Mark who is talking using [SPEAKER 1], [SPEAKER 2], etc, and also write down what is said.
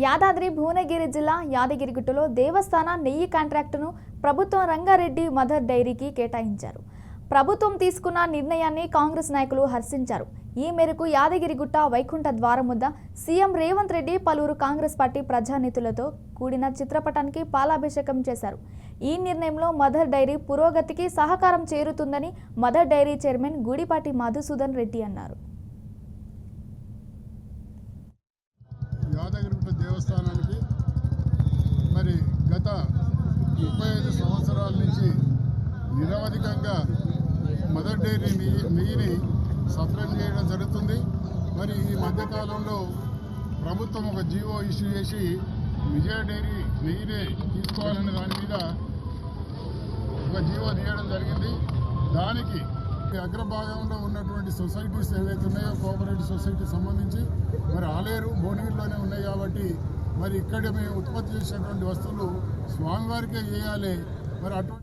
[SPEAKER 1] యాదాద్రి భువనగిరి జిల్లా యాదగిరిగుట్టలో దేవస్థాన నెయ్యి కాంట్రాక్టును ప్రభుత్వం రంగారెడ్డి మదర్ డైరీకి కేటాయించారు. ప్రభుత్వం తీసుకున్న నిర్ణయాన్ని కాంగ్రెస్ నాయకులు హర్షించారు. ఈ మేరకు యాదగిరిగుట్ట వైకుంఠ ద్వారం వద్ద సీఎం రేవంత్ రెడ్డి పలువురు కాంగ్రెస్ పార్టీ ప్రజానేతలతో కూడిన చిత్రపటానికి పాలాభిషేకం చేశారు. ఈ నిర్ణయంలో మదర్ డైరీ పురోగతికి సహకారం చేరుతుందని Mother Dairy chairman Gudipati Madhusudan Reddy అన్నారు.
[SPEAKER 2] యాదగిరిగుట్ట దేవస్థానానికి మరి గత 35 సంవత్సరాల నుంచి నిరవధికంగా మదర్ డైరీ నెయ్యిని సప్లై చేయడం జరుగుతుంది. మరి ఈ మధ్యకాలంలో ప్రభుత్వం ఒక జీవో ఇష్యూ చేసి విజయ డైరీ నెయ్యినే తీసుకోవాలనే దాని మీద ఒక జీవో తీయడం జరిగింది. దానికి అగ్రభాగంలో ఉన్నటువంటి సొసైటీస్ ఏవైతే ఉన్నాయో కోఆపరేటివ్ సొసైటీ సంబంధించి మరి ఆలేరు భువనగిరిలోనే ఉన్నాయి కాబట్టి మరి ఇక్కడ మేము ఉత్పత్తి చేసినటువంటి వస్తువులు స్వామివారికే చేయాలి. మరి అటువంటి